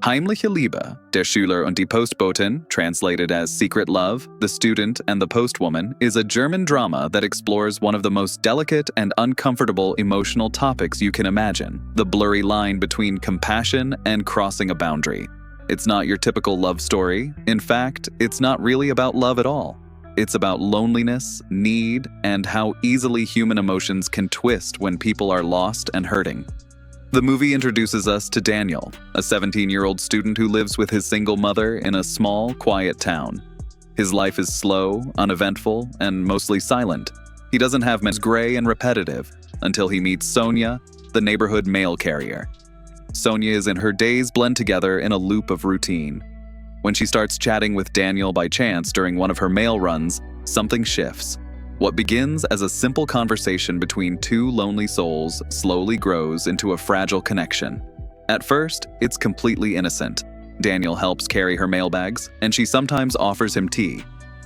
Heimliche Liebe, der Schüler und die Postbotin, translated as Secret Love, the Student and the Postwoman, is a German drama that explores one of the most delicate and uncomfortable emotional topics you can imagine, the blurry line between compassion and crossing a boundary. It's not your typical love story. In fact, it's not really about love at all. It's about loneliness, need, and how easily human emotions can twist when people are lost and hurting. The movie introduces us to Daniel, a 17-year-old student who lives with his single mother in a small, quiet town. His life is slow, uneventful, and mostly silent. He doesn't have much gray and repetitive until he meets Sonia, the neighborhood mail carrier. Sonia is in her days blend together in a loop of routine. When she starts chatting with Daniel by chance during one of her mail runs, something shifts. What begins as a simple conversation between two lonely souls slowly grows into a fragile connection. At first, it's completely innocent. Daniel helps carry her mailbags, and she sometimes offers him tea.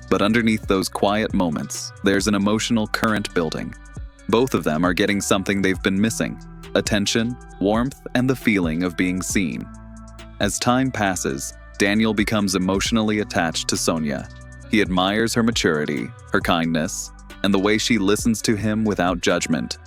But underneath those quiet moments, there's an emotional current building. Both of them are getting something they've been missing: attention, warmth, and the feeling of being seen. As time passes, Daniel becomes emotionally attached to Sonia. He admires her maturity, her kindness, and the way she listens to him without judgment.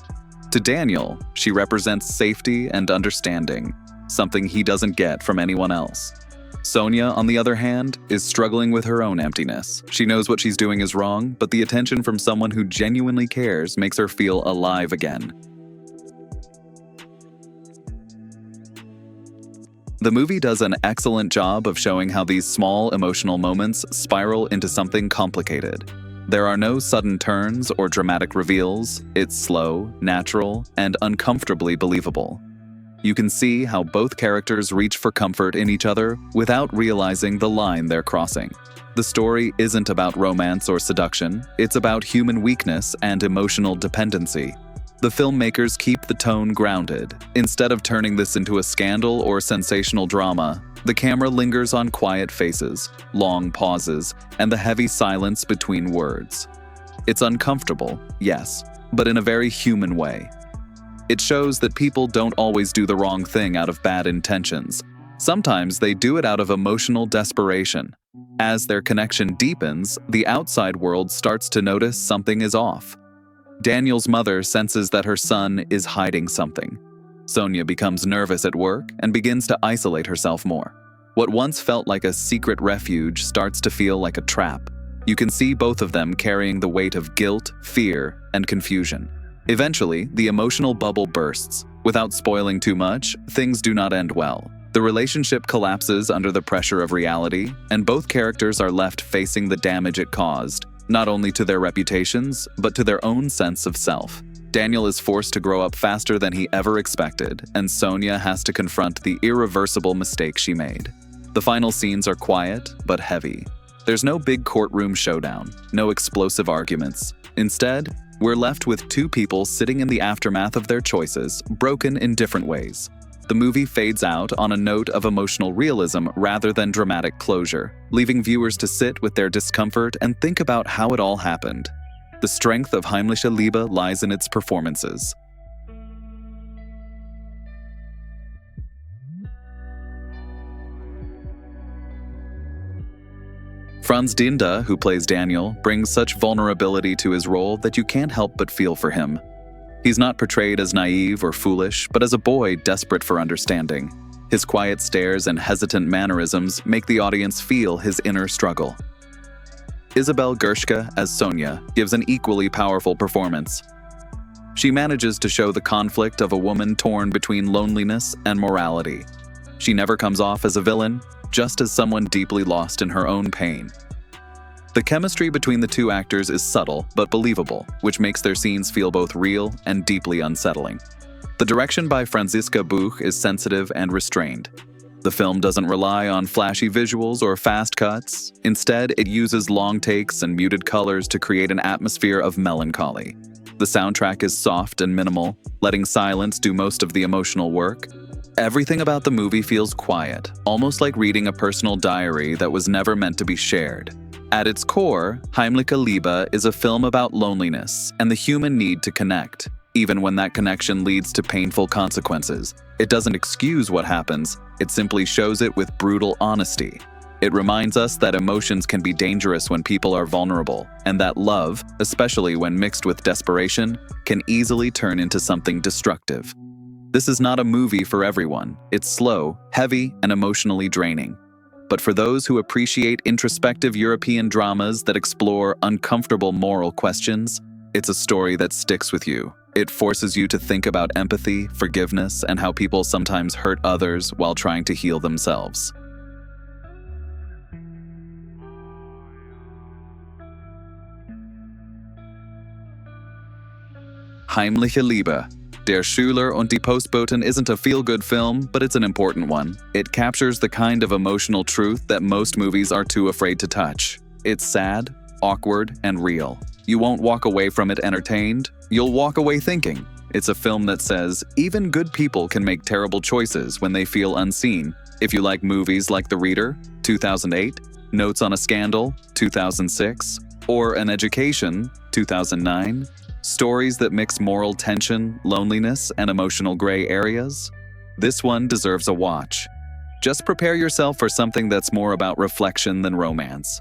To Daniel, she represents safety and understanding, something he doesn't get from anyone else. Sonia, on the other hand, is struggling with her own emptiness. She knows what she's doing is wrong, but the attention from someone who genuinely cares makes her feel alive again. The movie does an excellent job of showing how these small emotional moments spiral into something complicated. There are no sudden turns or dramatic reveals. It's slow, natural, and uncomfortably believable. You can see how both characters reach for comfort in each other without realizing the line they're crossing. The story isn't about romance or seduction. It's about human weakness and emotional dependency. The filmmakers keep the tone grounded. Instead of turning this into a scandal or sensational drama, the camera lingers on quiet faces, long pauses, and the heavy silence between words. It's uncomfortable, yes, but in a very human way. It shows that people don't always do the wrong thing out of bad intentions. Sometimes they do it out of emotional desperation. As their connection deepens, the outside world starts to notice something is off. Daniel's mother senses that her son is hiding something. Sonia becomes nervous at work and begins to isolate herself more. What once felt like a secret refuge starts to feel like a trap. You can see both of them carrying the weight of guilt, fear, and confusion. Eventually, the emotional bubble bursts. Without spoiling too much, things do not end well. The relationship collapses under the pressure of reality, and both characters are left facing the damage it caused, not only to their reputations, but to their own sense of self. Daniel is forced to grow up faster than he ever expected, and Sonia has to confront the irreversible mistake she made. The final scenes are quiet, but heavy. There's no big courtroom showdown, no explosive arguments. Instead, we're left with two people sitting in the aftermath of their choices, broken in different ways. The movie fades out on a note of emotional realism rather than dramatic closure, leaving viewers to sit with their discomfort and think about how it all happened. The strength of Heimliche Liebe lies in its performances. Franz Dinda, who plays Daniel, brings such vulnerability to his role that you can't help but feel for him. He's not portrayed as naive or foolish, but as a boy desperate for understanding. His quiet stares and hesitant mannerisms make the audience feel his inner struggle. Isabel Gershke as Sonia gives an equally powerful performance. She manages to show the conflict of a woman torn between loneliness and morality. She never comes off as a villain, just as someone deeply lost in her own pain. The chemistry between the two actors is subtle but believable, which makes their scenes feel both real and deeply unsettling. The direction by Franziska Buch is sensitive and restrained. The film doesn't rely on flashy visuals or fast cuts. Instead, it uses long takes and muted colors to create an atmosphere of melancholy. The soundtrack is soft and minimal, letting silence do most of the emotional work. Everything about the movie feels quiet, almost like reading a personal diary that was never meant to be shared. At its core, Heimliche Liebe is a film about loneliness and the human need to connect. even when that connection leads to painful consequences. It doesn't excuse what happens, it simply shows it with brutal honesty. It reminds us that emotions can be dangerous when people are vulnerable, and that love, especially when mixed with desperation, can easily turn into something destructive. This is not a movie for everyone. It's slow, heavy, and emotionally draining. But for those who appreciate introspective European dramas that explore uncomfortable moral questions, it's a story that sticks with you. It forces you to think about empathy, forgiveness, and how people sometimes hurt others while trying to heal themselves. Heimliche Liebe. Der Schüler und die Postbotin isn't a feel-good film, but it's an important one. It captures the kind of emotional truth that most movies are too afraid to touch. It's sad, awkward, and real. You won't walk away from it entertained, you'll walk away thinking. It's a film that says, even good people can make terrible choices when they feel unseen. If you like movies like The Reader, 2008, Notes on a Scandal, 2006, or An Education, 2009, stories that mix moral tension, loneliness, and emotional gray areas, this one deserves a watch. Just prepare yourself for something that's more about reflection than romance.